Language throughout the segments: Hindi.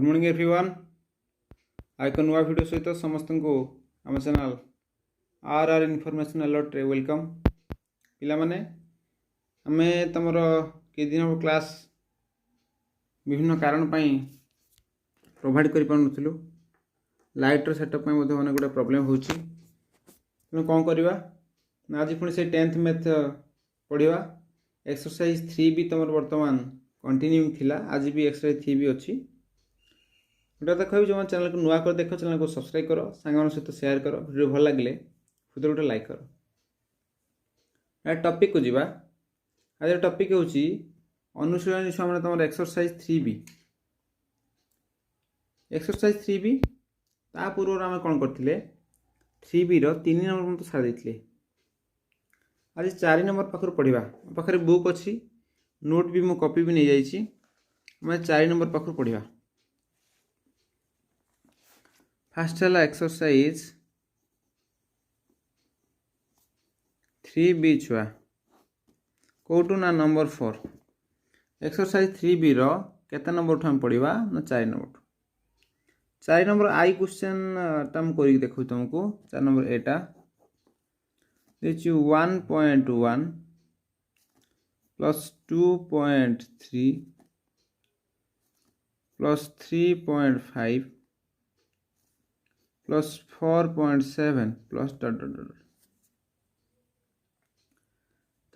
Morning everyone. आज एक नुआ वीडियो सहित समस्त को आम चैनल आर इनफॉरमेशन अलर्ट रे वेलकम। पिला माने आमे तमर के दिन हम क्लास विभिन्न कारण पाई प्रोवाइड कर पानुथिलु। लाइट रो सेटअप में मध्ये अनेक गुडा प्रॉब्लम होची। तेणु कौन करवा ना आज पुणी से 10th मैथ पढ़ा। एक्सरसाइज 3 भी तुम वर्तमान कंटिन्यू थिला। आज भी एक्सरसाइज 3 भी अच्छी गोटे देखो जो चैनल को नुआ कर देख चैनल को सब्सक्राइब करो, सांग सहित शेयर करो, वीडियो भल लगे खुद गोटे लाइक करो। टॉपिक को जीवा। आज टॉपिक होची अनुशीलन छुआ तुम एक्सरसाइज 3 भी। एक्सरसाइज 3 भी ता पूर्व आम कौन करते 3 भी 3 नंबर तो सारी देते। आज 4 नंबर पाखर पढ़ा। पाखे बुक अच्छी, नोट भी मु कॉपी भी नहीं जाइए। 4 नंबर पाखर पढ़ा। फर्स्ट है एक्सरसाइज 3 बी छुआ कौटू ना नंबर 4। एक्सरसाइज 3 बी रो केते नंबर हम पढ़ा ना 4 नंबर। 4 नंबर आई क्वेश्चन टम करी देखो तुमको। 4 नंबर एटा देखिए 1.1 plus 2.3 plus 3.5 plus 4.7 plus dot dot dot.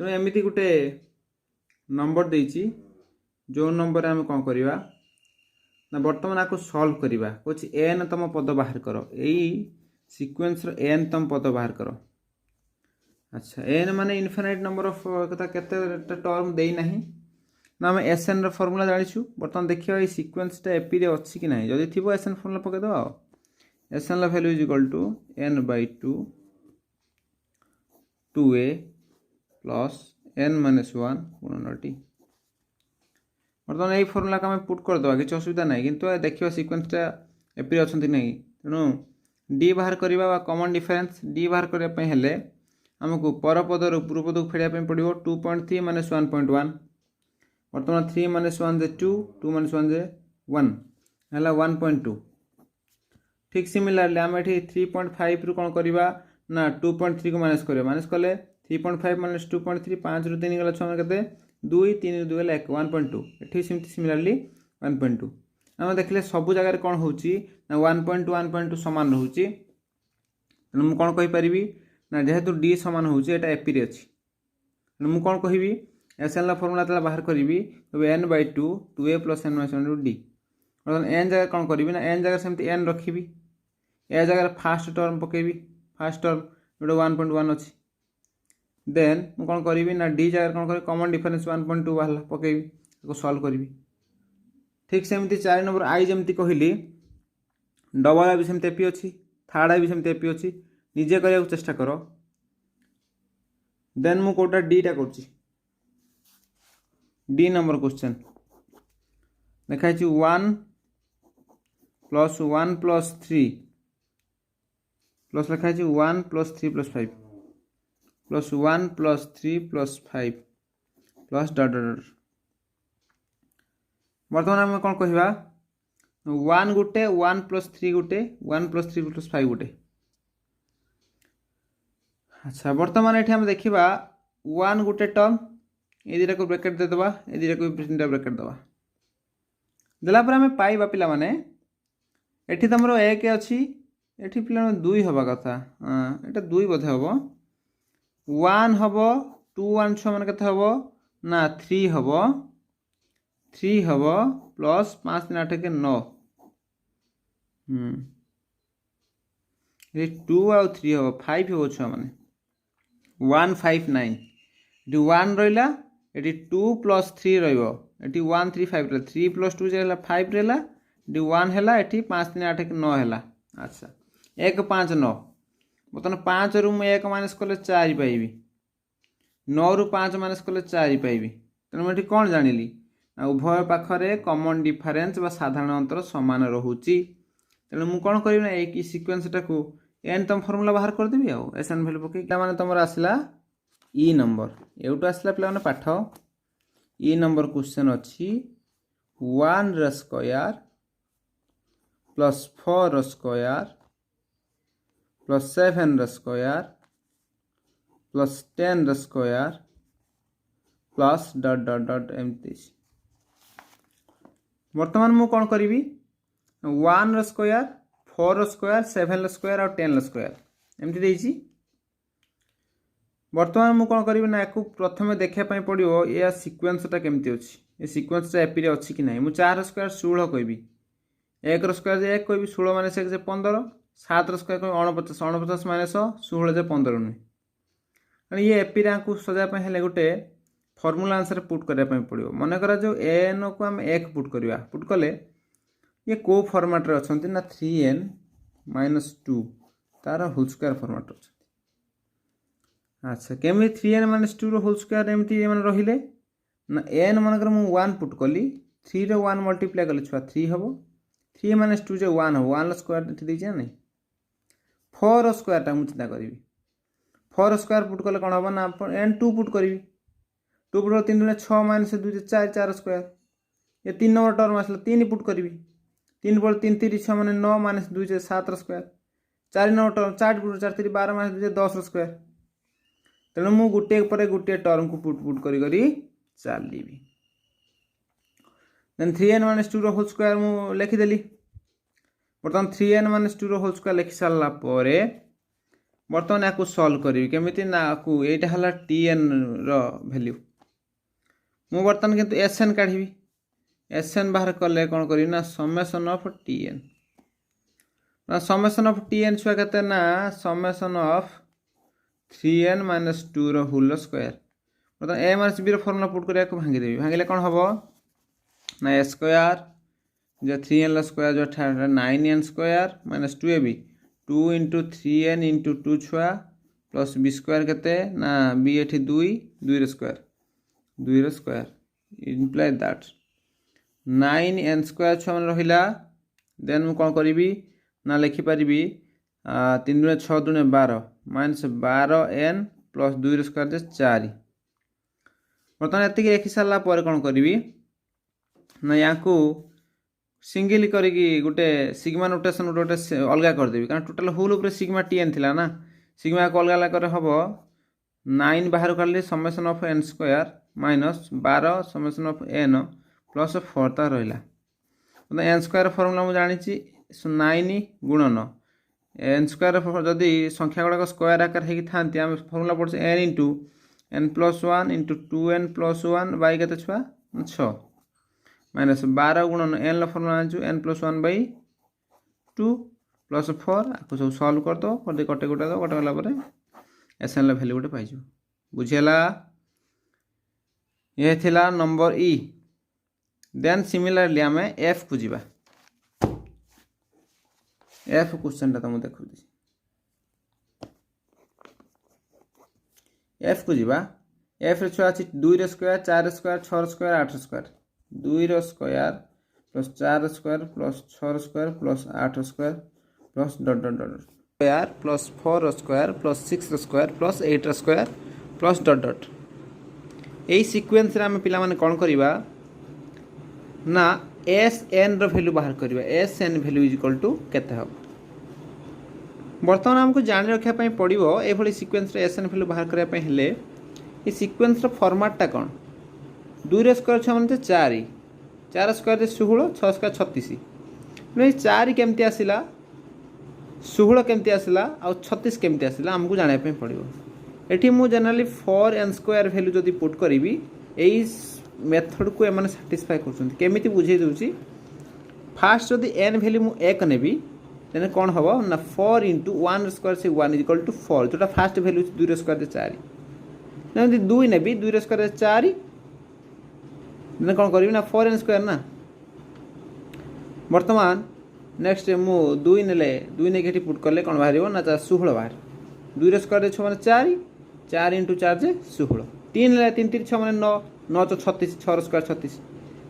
तेणु एमती गोटे नंबर देची जो नंबर आम कौन करवा ना बर्तमान आपको सॉल्व करवा। कुछ एन तुम पद बाहर कर, यही सीक्वेंस एन तुम पद बाहर कर। अच्छा एन माने इनफिनाइट नंबर ऑफ केते टर्म देई नहीं ना। आम एसएन रो फार्मूला जानिछु। बर्तमान देखियो ए सीक्वेंसटा एपी रे अछि कि नहीं। जदि थिबो एसएन फार्मूला पके दो। एसएन ला value is equal to n by 2 2a plus n minus 1 गुणन t। बर्तमान यही फॉर्मूला का पुट कर दवा, किसी असुविधा नहीं। किंतु देखिए सीक्वेंसटा एपी अच्छा नहीं। तेणु डी बाहर करवा कॉमन डिफरेंस डी बाहर करने हेले आमको परपदर पूर्वपद को फेड़ा पड़ो 2.3 माइनस 1.1। बर्तमान 3 माइनस 1 जे 2 2 माइनस 1 जे 1 है 1.2। ठीक सिमिलारली आम ये 3.5 रु कौन करवा ना 2.3 को माइनस करवा। माइनस कले 3.5 माइनस 2.3 5 रु 3 गला 6 के 2 3 2 गला 1 1.2। ये सेमती सिमिलारली 1.2 आम देखले सब जगह कौन होची ना 1.2 1.2 सामान रोचे। तेणु मुझे कौन कहीपरि ना जेहेतु डी सामान होची एटा एपी रे अछि। तेणु मुझे कौन कहि एसएन ला फॉर्मूला तला बाहर करी n by 2 2a plus n minus 1 d। N जगह कौन करी ना एन जगह सेमती एन रखी ए जगह फास्ट टर्म पकेबी। फास्ट टर्म जो 1.1 अच्छी देन मु कौन करी ना डी जगह कौन करी कॉमन डिफरेंस 1.2 बाहर पकेबी सॉल्व करी। ठीक सेमती 4 नंबर आई जमती कहली डबल भी सेमती एपी अच्छी, थर्ड आई भी सेमती एपी अच्छी। निजे करने को चेष्टा करो। देन मु कोटा डी टा कर डी नंबर क्वेश्चन देखा 1 प्लस 1 प्लस 3 प्लस लिखा 1 plus 3 plus 5 plus 1 plus 3 plus 5 plus dot dot. बर्तमान आम कौन कहवा 1 गोटे 1 प्लस 3 गोटे 1 प्लस 3 प्लस 5 गोटे। अच्छा बर्तमान ये आम देखा 1 गोटे टर्म ये दुटा को ब्रैकेट देदेबा ये दुटा को 3टा ब्रैकेट दबा देला पर आम पाइबा पिला माने एठी तुम 1 अच्छी एठी पिला 2 हवा कथा। एटा 2 बोधे हम 1 हम 2 1 6 मान के हम ना 3 हम 3 हम प्लस 5 3 8 के 9 ये 2 आउ 3 हम 5 हम छुआ माने 1 5 9 ये 1 रहा ये 2 प्लस 3 रही 1 3 5 रहा 3 प्लस 2 जो 5 रहा ये 1 है ये 5 3 8 के 9 है। अच्छा 1 5 9 बर्तमान 5 रु मुझे 1 माइनस कले 4 पाइबी 9 रु 5 माइनस कले 4 पाइबी। तेणु मुझे कौन जानिली उभय पाखरे कॉमन डिफरेंस बा साधारण अंतर समान रोची। तेणु मुझे कौन करी ना एक सीक्वेंसटा को एन तुम फॉर्मूला बाहर करदेवी आउ एसएन वैल्यू पकई मैंने तुम आसला ई नंबर एवटू आसला पे पाठ ई नंबर क्वेश्चन अच्छी 1 square plus 4 square plus 7 square plus 10 square plus dot dot dot एमती बर्तमान मु कौन करी 1 स्क्वायर 4 स्क्वायर 7 स्क्वायर और 10 स्क्वायर एमती देइछि बर्तमान मु कौन करी ना याकू प्रथमे देखा पड़ो या सिक्वेन्सटा केमती अच्छी ये सिक्वेन्सटा एपी अच्छी कि ना मु 4 स्क्वायर 16 कहबी 1 स्क्वायर 1 कहबी 16 माइनस 1 से 15 7 स्क्वायर कह 49 49 माइनस 16 से 15 नुहे कारण ये एपी को सजापे हेले गोटे फर्मूला आंसर पुट करने पड़ो मन करा जो एन को आम एक पुट करवा पुट कले ये को फर्माट अच्छा ना 3n माइनस 2 तार होल स्क्वायर फर्माट अच्छा अच्छा केमी 3n माइनस 2 होल स्क्वायर एमती रहिले ना एन मनकर मु 1 पुट कली 3 रे 1 मल्टीप्लाई कले छुआ 3 हम 3 माइनस 2 जो 1 हम 1 स्क्वायर देखे नहीं 4 स्क्वायर टा मुझे चिंता करी 4 स्क्वायर पुट कले कौन हम ना एन 2 पुट करी 2 पुट 3 दुने 6 माइनस 2 4 4 स्क्वायर ये 3 नंबर टर्म आसला 3 पुट करी 3 पुट 3 3 6 माने 9 minus 2 7 square 4 number term 4 put 4 3 12 minus 2 10 square तेणु मु गोटे पर गोटे टर्म को पुट पुट करी चलि then 3n minus 2 whole square मु लिखिदेली बर्तमान 3n माइनस 2 होल स्क्वायर लिखि सारा पर बर्तमान या सल्व करी केमिति ना को एटा हला tn रो वैल्यू मु बर्तमान किंतु sn काढिबी sn बाहर कले कोन करी ना समेशन ऑफ tn ना समेशन ऑफ tn छुआ केते ना समेशन ऑफ 3n माइनस 2 रो होल स्क्वायर मतलब a माइनस b रो फॉर्मूला पुट करिया को भांगी देबी भांगिले कोन हबो ना a स्क्वायर जो 3n स्क्वायर जो 9n square minus 2ab 2 into 3n into 2 छुआ प्लस b स्क्वायर केते ना b एठी 2 2 रो square imply that 9n square छुआ मन रहिला देन मु कोन करिवि ना लिखि परिबी 3 दुने 6 दुने 12 माइनस 12n प्लस 2 रो स्क्वायर जे 4 बर्तमान एति लिखि सारा पर कोन करिवि ना याकू सिंगल करिकी गोटे सिग्मा नोटेशन गोटे अलग करदेवी कारण टोटल होल उपर सिग्मा tn थिला ना सिग्मा को अलग अलग करे हबो 9 बाहर काढले summation of n square minus 12 summation of n plus 4 ता रहिला मतलब n स्क्वायर फार्मूला मु जानि छि 9 गुणन n स्क्वायर जदि संख्या गुडा स्क्वायर आकार हेकी थांती हम फार्मूला पड़छ n into n plus 1 into 2n plus 1 by केते छुआ 6 माइनस 12 गुणन n फॉर्मूला आजु n प्लस 1 बाई 2 प्लस 4 आपको सब सॉल्व कर दो कर दे कटे गोटा दो कटे वाला पर एसएन ला वैल्यू गोटे पाइजु बुझियला ये थिला नंबर ई देन सिमिलरली हमें एफ को जीवा एफ क्वेश्चन ता तुम देखु दी एफ को जीवा एफ रे छुआ अछि 2 रो स्क्वायर 4 रो स्क्वायर 6 रो स्क्वायर 8 रो स्क्वायर 2 रो square plus 4 square plus 6 square plus 8 square plus dot dot dot square plus 4 square plus 6 square plus 8 square plus dot dot यही सीक्वेंस रे हम पिला माने कोन करबा ना एसएन रो वैल्यू बाहर करबा SN value is equal to केते हो बर्तमान हमको जान रखा पई पड़िबो ए भली सीक्वेंस रे एसएन वैल्यू बाहर करबा पई हेले ई सीक्वेंस रो फॉर्मेट ता कोन 2 रो स्क्वायर छ माने 4 4 स्क्वायर 16 6 स्क्वायर 36 नै 4 केमती आसिला 16 केमती आसिला आ 36 केमती आसिला हमको जाने पे पड़िबो एठी मु जनरली 4n स्क्वायर वैल्यू जदी पुट करिवि एई मेथड को एमाने सैटिस्फाई करछन केमिति बुझे दोछि फास्ट जदी n वैल्यू मु 1 नेबी देन कोन हबो ना 4 into 1 स्क्वायर से 1 is equal to 4 जोटा फास्ट वैल्यू 2 स्क्वायर से 4 जदी 2 नेबी 2 स्क्वायर से 4 देन कोन करिवि ना 4n स्क्वायर ना वर्तमान नेक्स्ट मु 2 नेले 2 ने केटी पुट करले कोन बाहरिबो ना 16 बाहर 2 स्क्वायर 6 माने 4 4 into 4 जे 16 3 नेले 3 3 6 माने 9 9 तो 36 6 स्क्वायर 36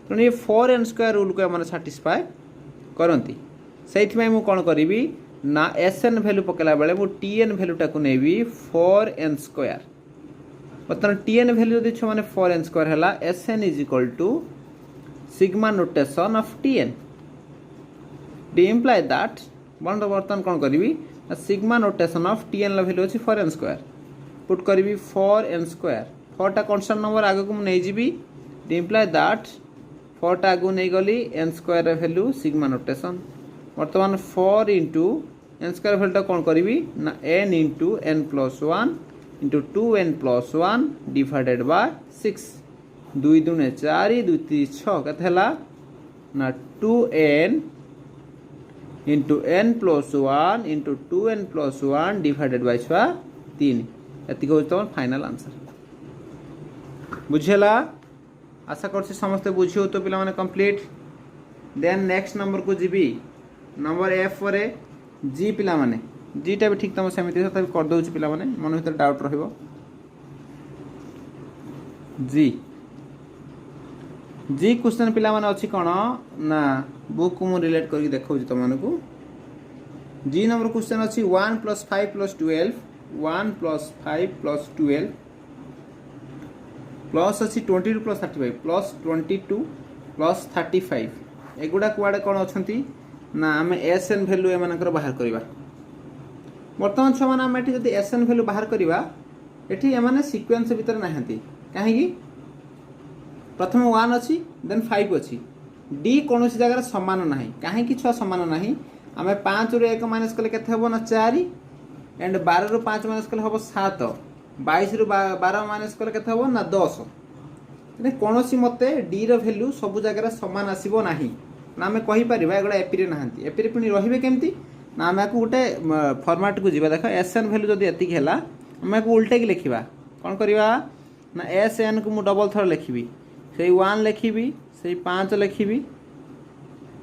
तो ये 4n स्क्वायर रूल को माने सैटिस्फाई करंती सेइथमै मु कोन करिवि ना एसएन वैल्यू पकेला बेले मु टीएन वैल्यू टाको नेबी 4n स्क्वायर बतन टीएन वैल्यू जदी छ माने 4n स्क्वायर हला SN is equal to sigma notation of TN डी इम्प्लाय दैट बर्तमान कौन करी sigma notation of T N value अच्छी 4n स्क्वायर पुट करी 4n स्क्वायर 4टा कन्स्टांट नंबर आगे को नहीं डी इम्प्लाय दैट 4टा आगे नहीं गली n square value sigma notation बर्तमान 4 इंटू एन स्क्वायर वैल्यूटा कौन करी ना n into n plus 1 into 2n plus 1 divided by 6 2 दूने 4 2 3 6 केते ना 2n into n plus 1 into 2n plus 1 divided by 3 एति हो तुम फाइनल आंसर बुझेला आशा कर समस्ते बुझी हो तो पिला माने कंप्लीट देन नेक्स्ट नंबर को जीबी नंबर एफ रे जी पिला माने जीटा भी ठीक तुम सेमती तभी कर दउछ पिला माने मन भीतर डाउट रहिबो जी जी क्वेश्चन पिला माने अछि कोन ना बुक को मु रिलेट करके देखौ तुम मानकू जी नंबर क्वेश्चन अछि 1 + 5 + 12 1 + 5 + 12 प्लस अच्छी 22 + 35 प्लस 22 + 35 एगुड़ा कुआड़े कौन अच्छा ना आम एस एन भैल्यू एम बाहर करवा बर्तमान छुआ मैंने आम ये एस एन भैल्यू बाहर करवा ये एम सिक्वेन्स भितर ना कहीं प्रथम 1 अच्छी देन 5 अच्छी डी कौन जगह सामान ना कहीं छुआ सामान ना आम 5 ରୁ 1 माइनस कले केते हबो ना 4 एंड 12 ରୁ 5 माइनस कले हबो 7 22 ରୁ 12 माइनस कले केते हबो ना 10 माने कोनोसी मते डी रो वैल्यू सब जगह समान आसीबो नाही ना आम कहि परिबा एगुडा एपी रे नाहंती एपी रे पुनी रहिबे केमती ना आम को गोटे फॉर्मेट को जीवा देखो एस एन वैल्यू जदी एतिक हैला आम को उल्टे की लिखिबा कोन करबा ना एस एन को मु डबल थर लिखिबी सेई 1 लिखिबी सेई 5 लिखिबी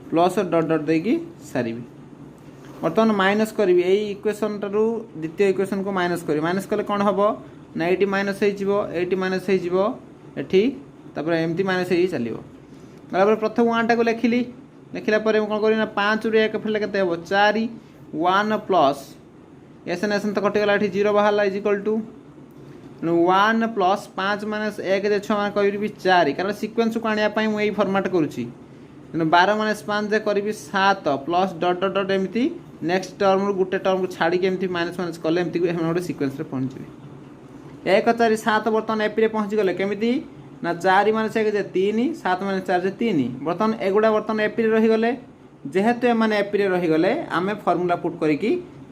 प्लस डॉट डॉट देकी सारिबी बर्तमान माइनस करी यही इक्वेशन टारू द्वितीय इक्वेशन को माइनस करी माइनस कले कौन हम ना ये माइनस हो माइनस हो एमती माइनस हो चलो गला प्रथम 1 टा को लिखिली लिखला कौन करी ना 5 ରୁ 1 फेले केते हो 4 1 प्लस एस एन तो कटिगला 0 बाहर is equal to 1 plus 5 minus 1 जे 6 करी 4 कारण सिक्वेन्स को आनिया पई मुई फॉर्मेट करूची 12 माइनस 5 जे करी 7 प्लस डॉट डॉट डॉट एमती नेक्स्ट टर्म गोटे टर्म को छाड़ी के एमती माइनस माइनस कले एमती गोटे सिक्वेन्स रे पहुंचे 1 4 7 बर्तमान एपी रे पहुंची गले केमिति ना 4 माइनस 1 जे 3 7 माइनस 4 जे 3 बर्तमान एगुडा बर्तमान एपी रे रही गले जेहेतु एमाने एपी रे रही गले आमे फार्मूला पुट करिकी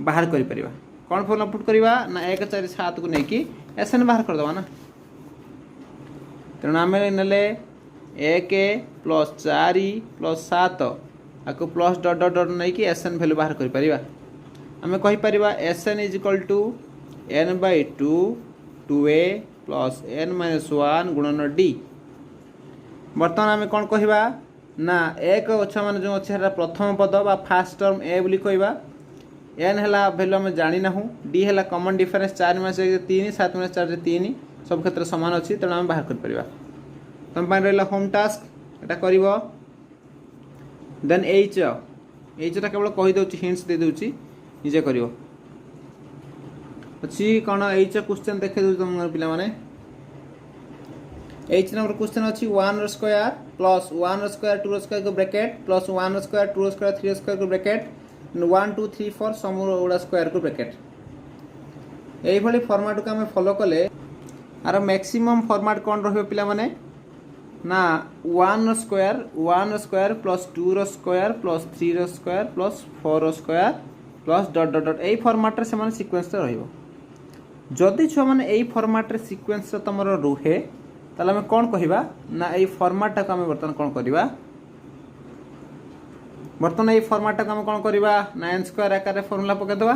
बाहर करि परिबा कोन फार्मूला पुट करिबा ना 1 4 7 को नेकी एसएन बाहर कर दवा ना तेना आमे नेले 1 + 4 + 7 आको प्लस डॉट डॉट डॉट नहीं कि एस एन वैल्यू बाहर कर परिबा आमे कहि परिबा S N is equal to n/2 2a plus n-1 गुणन d बर्तमान आमे कौन कहिबा ना एक अच्छा मान जो अच्छे प्रथम पद बा फास्ट टर्म ए बोली कहिबा n हला वैल्यू आमे जानि नाहु d हला कॉमन डिफरेंस 4 - 1 3 7 - 4 3 सब क्षेत्र समान अछि तेणु आमे बाहर कर परिबा तम पाइन रहला होम टास्क एटा करिवो देन एच टा केवल कही दउची हिंट्स दे दउची निजे करिवो अछि कोन एच क्वेश्चन देखे दउ तुम पिला माने एच नंबर क्वेश्चन अछि 1 रो स्क्वायर प्लस 1 रो स्क्वायर 2 रो स्क्वायर को ब्रैकेट प्लस 1 रो स्क्वायर 2 रो स्क्वायर 3 रो स्क्वायर को ब्रैकेट 1 2 3 4 समूह ओडा स्क्वायर को ब्रैकेट एई भली फॉर्मेट को हम फॉलो कले आर मैक्सिमम फॉर्मेट कोन रहबे पिला माने ना 1 रो स्क्वायर प्लस 2 रो स्क्वायर प्लस 3 रो स्क्वायर प्लस 4 रो square plus dot dot dot एई फॉर्मेट रे से सीक्वेंस रहइबो जदि छ माने एई फॉर्मेट रे सीक्वेंस तमर रुहे ताले हम कोन कहिबा ना एई फॉर्मेट टा को हम बर्तन कोन करिबा बर्तन एई फॉर्मेट टा को हम कोन करिबा ना n स्क्वायर आकार रे फार्मूला पके दवा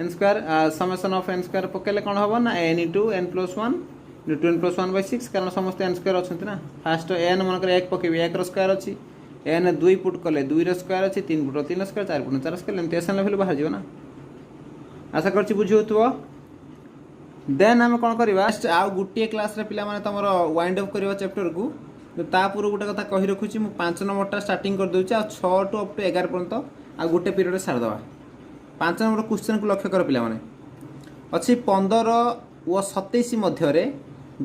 n square summation of n square पकेले कोन होबो ना n * n + 1 2 n + 1/6 कारण समस्त n स्क्वायर अछंती ना फास्ट n मन कर 1 पकेबी 1 रो स्क्वायर अछि n 2 पुट कले 2 रो स्क्वायर अछि 3 पुट 3 रो स्क्वायर 4 पुट 4 स्क्वायर एमती एसन लेवल बाहर जिवो ना आशा करछि बुझियोतबो देन हम कोन करबा आ गुटिए क्लास रे पिला माने तमरो वाइंड अप करबा चैप्टर को तो ता पूरा गोटे कथा कहि रखुछि मु 5 नंबर टा स्टार्टिंग कर दोछि आ 6 टू अप टू 11 पर्यंत आ गोटे पीरियड सार दवा 5 नंबर क्वेश्चन को लक्ष्य कर पिला माने अछि 15 व 27 मध्य रे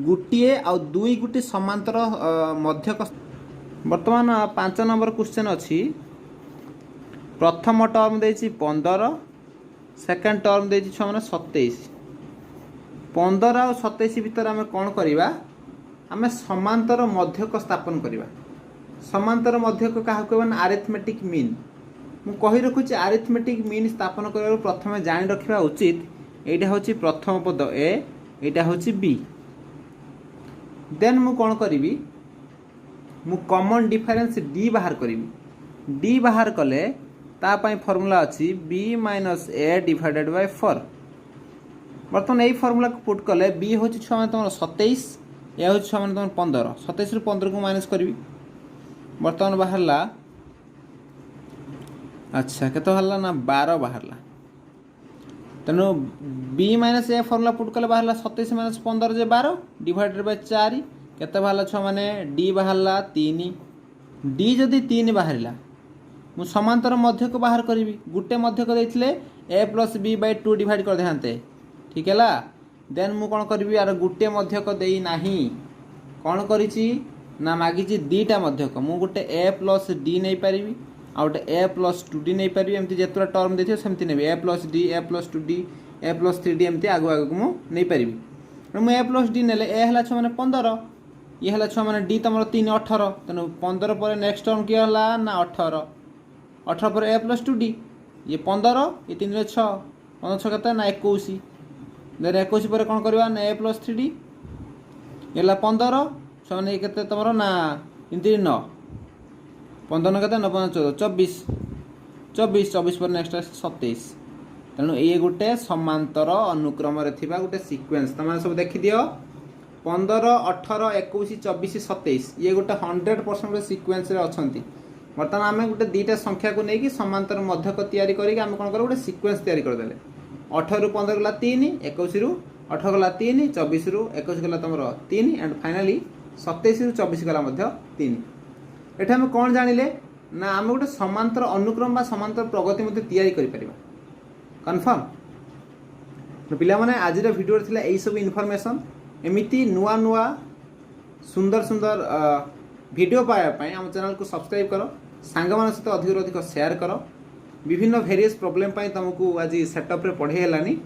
गुटिए आ दुई गुटी समांतर मध्य वर्तमान 5 नंबर क्वेश्चन अछि प्रथम टर्म देछि 15 सेकेंड टर्म देछि छुआ माने 27 15 और 27 भितर आम कौन करवा आम समांतर मध्यक स्थापन करवा समांतर मध्यक क्या कहना आरिथमेटिक मीन मु कही रखुची आरिथमेटिक मीन स्थापन करने प्रथम जान रखा उचित यहाँ हूँ प्रथम पद ए यहाँ हूँ बी देन मु कौन करी मु कॉमन डिफरेंस डी बाहर करी डी बाहर कले तापाई फॉर्मूला अच्छी B minus A divided by 4 बर्तमान यही फॉर्मूला को पुट कले बी हूँ छुआ तुम 27 ए हूँ छुआ तुम 15 27 रु 15 को माइनस करी बर्तमान बाहरला अच्छा केत बाहरला ना 12 बाहरला तेणु B minus a formula put कले बाहरला 27 माइनस 15 जे 12 डिवाइडेड बाय 4 केते बाहरला छुआ माने डी बाहरला 3 डी जदि 3 बाहरला मु समांतर मध्यक बाहर करी गुटे मध्यक देथिले ए प्लस बी बाय 2 डिवाइड कर देहांते ठीक है देन मु कौन करी यार गुटे मध्यक देई नाही कौन करिछि ना मागिछि दीटा मध्यक मु गुटे ए प्लस डी नहीं पारि आ गोटे ए प्लस 2d नहीं पारि एमती जेतरा टर्म देथियो सेमती नेबे a plus d a plus 2d a plus 3d एमती आगु आगु मु नहीं पारि मु ए प्लस डी नेले ए हला छ माने 15 ये हला छ माने डी तमरो 3 18 तनो 15 पर नेक्स्ट टर्म की हला ना 18 18 पर ए प्लस 2d ये 15 ये 3 रे 6 15 6 कते ना 21 देन 21 पर कोन करबा ना ए प्लस 3d एला 15 छने केते तमरो ना 3 9 15 केते 9 14 24 24 24 पर नेक्स्ट 27 तेणु ये गोटे समांतर अनुक्रम रे थिबा गोटे सीक्वेंस तमाने सब देखि दियो 15 18 21 24 27 ये गोटे 100% रे सीक्वेंस रे अछंती वर्तमान आमे गोटे दीटा संख्या को नेकी समांतर मध्यक तयारी करी आमे कोन कर गोटे सीक्वेंस तयारी कर देले 18 रु 15 गला 3 21 रु 18 गला 3 24 रु 21 गला तमरो 3 एंड फाइनली 27 रु 24 गला मध्य 3 एठा हम कौन जानिले ना आम गोटे समांतर अनुक्रम बा समांतर प्रगति मध्य तैयारी करि परिबा कन्फर्म तो पिला माने आज वीडियो थिला एई सब इन्फॉर्मेशन एमिति नुआ नुआ सुंदर सुंदर वीडियो पाया पई हम चैनल को सब्सक्राइब करो सांग मान सहित अधिक अधिक शेयर करो विभिन्न वेरियस प्रॉब्लम पई तुमको आज सेटअप रे पढ़े हेलानी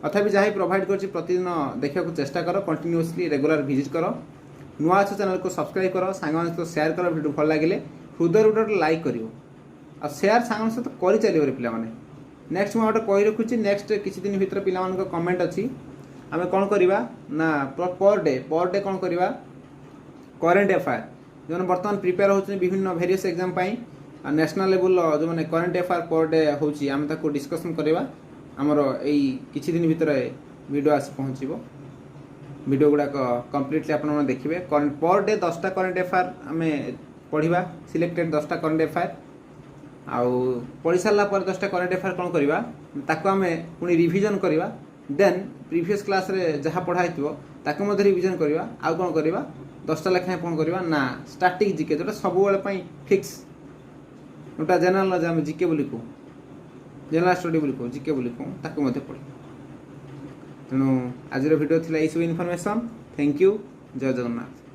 अथापि जाहि प्रोवाइड करछि प्रतिदिन देखिया को चेष्टा करो कंटिन्यूअसली रेगुलर विजिट करो नुआ अच्छे चैनल को सब्सक्राइब करो सांग मान सहित शेयर करो वीडियो भल लगे हृदय गोटे लाइक करियो आ शेयर सांग सहित करि चलियो रे पिला माने नेक्स्ट मु गोटे कहि रखुछि नेक्स्ट किछि दिन भीतर पिला मान को कमेंट अछि आमे कोन करिवा ना पर डे कोन करिवा करंट अफेयर जो वर्तमान प्रिपेयर होछि विभिन्न वेरियस एग्जाम पई नेशनल लेवल जो माने करंट अफेयर पर डे होछि आमे ताको डिस्कशन करिवा हमरो एई किछि दिन भीतर वीडियो आसी पहुंचीबो वीडियो गुड़ाक कम्प्लीटली आप देखिए पर डे 10टा करंट अफेयर आम पढ़ा सिलेक्टेड 10टा करंट अफेयर आउ पढ़ी सारा पर 10टा करंट अफेयर कौन करवा ताको आम पुणी रिविजन करवा देन प्रीवियस क्लास रे जहाँ पढ़ाई ताको रिविजन करवा आउ कौन करवा 10टा लेखाएं कौन करवा ना स्टैटिक जीके जोटा सब फिक्स जोटा जनरल नॉलेज आम जीके बोली कहूँ जनरल स्टडी बोली कहूँ जीके बोली कहूँ ताको पढ़ तेणु आज वीडियो थी यही सब इनफॉरमेशन थैंक यू जय जगन्नाथ।